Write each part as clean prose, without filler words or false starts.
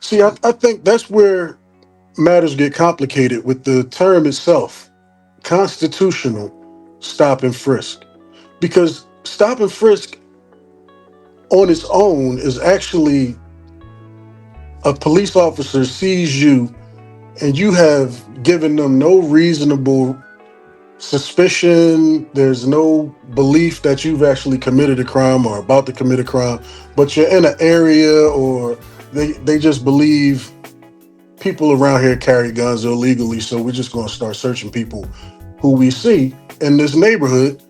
See, I think that's where matters get complicated with the term itself, constitutional stop and frisk. Because stop and frisk on its own is actually a police officer sees you and you have given them no reasonable suspicion. There's no belief that you've actually committed a crime or about to commit a crime, but you're in an area or they just believe people around here carry guns illegally, so we're just going to start searching people who we see in this neighborhood,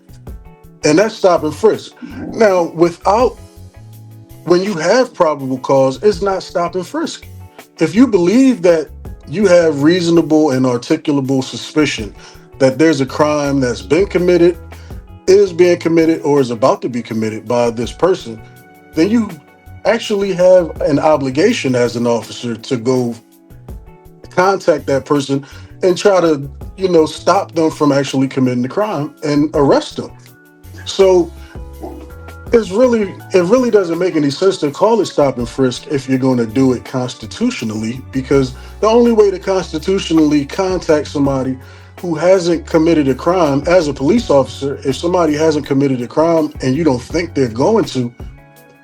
and that's stop and frisk. Now, without when you have probable cause, it's not stop and frisk. If you believe that you have reasonable and articulable suspicion that there's a crime that's been committed, is being committed, or is about to be committed by this person, then you actually have an obligation as an officer to go contact that person and try to, stop them from actually committing the crime and arrest them. So it really doesn't make any sense to call it stop and frisk if you're going to do it constitutionally, because the only way to constitutionally contact somebody who hasn't committed a crime as a police officer, if somebody hasn't committed a crime and you don't think they're going to,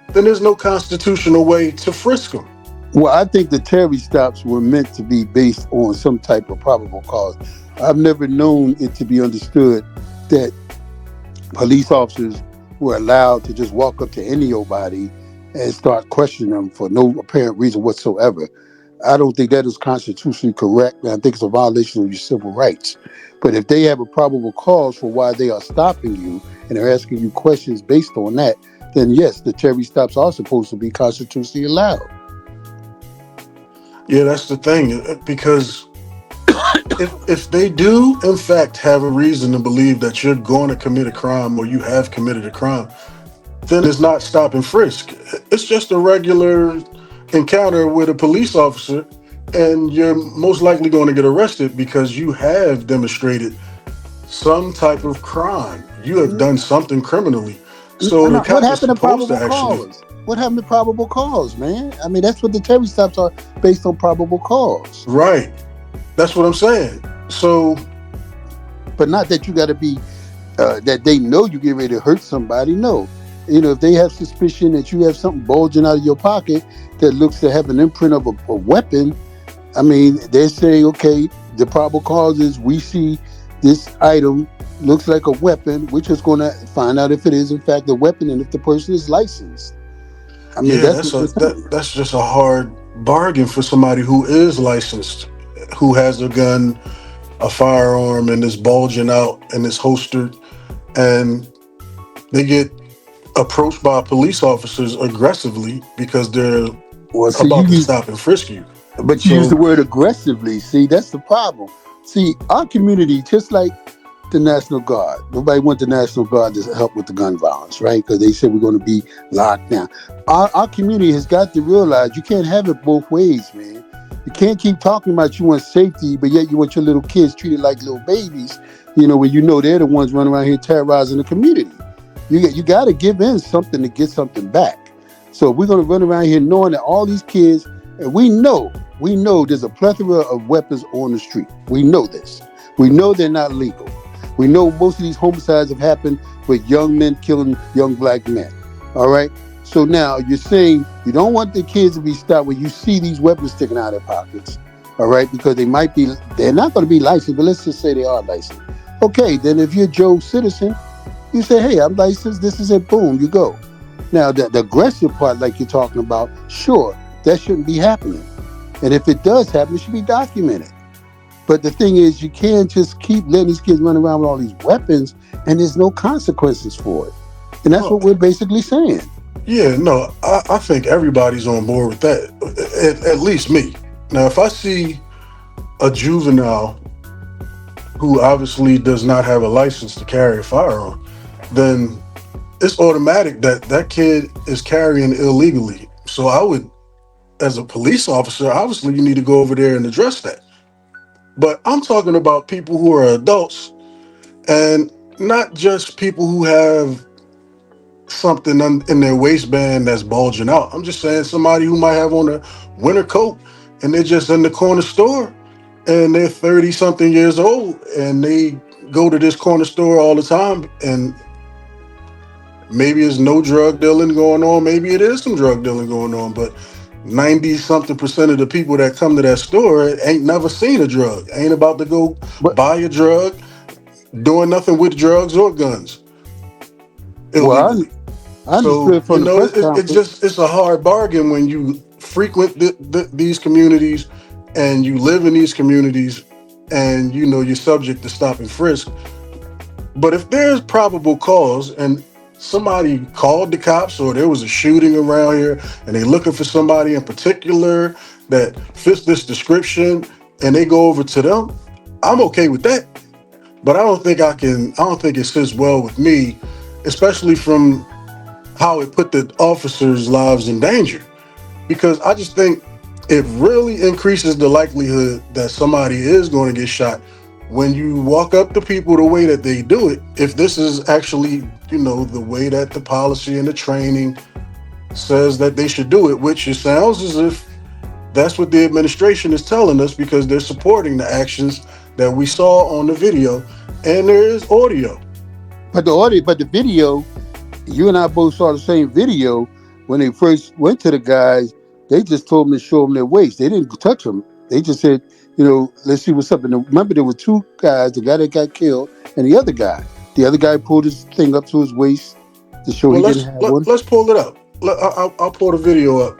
then there's no constitutional way to frisk them. Well, I think the Terry stops were meant to be based on some type of probable cause. I've never known it to be understood that police officers were allowed to just walk up to anybody and start questioning them for no apparent reason whatsoever. I don't think that is constitutionally correct, and I think it's a violation of your civil rights. But if they have a probable cause for why they are stopping you and they're asking you questions based on that, then yes, the Terry stops are supposed to be constitutionally allowed. Yeah, that's the thing. Because if they do in fact have a reason to believe that you're going to commit a crime or you have committed a crime, then it's not stop and frisk. It's just a regular encounter with a police officer, and you're most likely going to get arrested because you have demonstrated some type of crime. You have done something criminally. So the What cop is happened to supposed to probable actually, cause? What happened to probable cause, man? I mean, that's what the Terry stops are, based on probable cause. right. That's what I'm saying. So, But not that you got to be that they know you get ready to hurt somebody. No, if they have suspicion that you have something bulging out of your pocket that looks to have an imprint of a weapon, I mean, they're saying, okay, the probable cause is we see this item looks like a weapon. We're just going to find out if it is in fact a weapon and if the person is licensed. I mean, yeah, that's that's what a they're that saying. that's just a hard bargain for somebody who is licensed, who has a gun, a firearm, and it's bulging out and it's holstered, and they get approached by police officers aggressively because they're Well, see, about to stop and frisk you. but you use the So, word aggressively. See, that's the problem. See, our community, just like the National Guard, nobody wants the National Guard to help with the gun violence, right? Because they said we're going to be locked down. Our community has got to realize you can't have it both ways, man. You can't keep talking about you want safety, but yet you want your little kids treated like little babies, when you know they're the ones running around here terrorizing the community. You got to give in something to get something back. So we're going to run around here knowing that all these kids, and we know there's a plethora of weapons on the street. We know this. We know they're not legal. We know most of these homicides have happened with young men killing young black men. All right. So now you're saying you don't want the kids to be stopped when you see these weapons sticking out of their pockets. All right. Because they're not going to be licensed, but let's just say they are licensed. Okay. Then if you're Joe Citizen, you say, hey, I'm licensed. This is it. Boom, you go. Now, the aggressive part, like you're talking about, sure, that shouldn't be happening. And if it does happen, it should be documented. But the thing is, you can't just keep letting these kids run around with all these weapons and there's no consequences for it. And that's oh, what we're basically saying. yeah, no, I think everybody's on board with that. At least me. Now, if I see a juvenile who obviously does not have a license to carry a firearm, then it's automatic that that kid is carrying illegally. So I would, as a police officer, obviously you need to go over there and address that. But I'm talking about people who are adults and not just people who have something in their waistband that's bulging out. I'm just saying somebody who might have on a winter coat and they're just in the corner store and they're 30 something years old and they go to this corner store all the time, and maybe there's no drug dealing going on, maybe it is some drug dealing going on, but 90 something percent of the people that come to that store ain't never seen a drug, ain't about to go But buy a drug, doing nothing with drugs or guns well, illegally. I So understood from the press conference. it's a hard bargain when you frequent these communities and you live in these communities, and you know you're subject to stop and frisk. But if there's probable cause and somebody called the cops or there was a shooting around here and they're looking for somebody in particular that fits this description and they go over to them, I'm okay with that. But I don't think it sits well with me, especially from how it put the officers' lives in danger. Because I just think it really increases the likelihood that somebody is going to get shot when you walk up to people the way that they do it. If this is actually, you know, the way that the policy and the training says that they should do it, which it sounds as if that's what the administration is telling us because they're supporting the actions that we saw on the video, and there is audio. But the audio, but the video, you and I both saw the same video. When they first went to the guys, they just told them to show them their waist. They didn't touch them. They just said, let's see what's up. And remember, there were two guys: the guy that got killed and the other guy. The other guy pulled his thing up to his waist to show Well, he didn't have one. let's pull it up. I'll pull the video up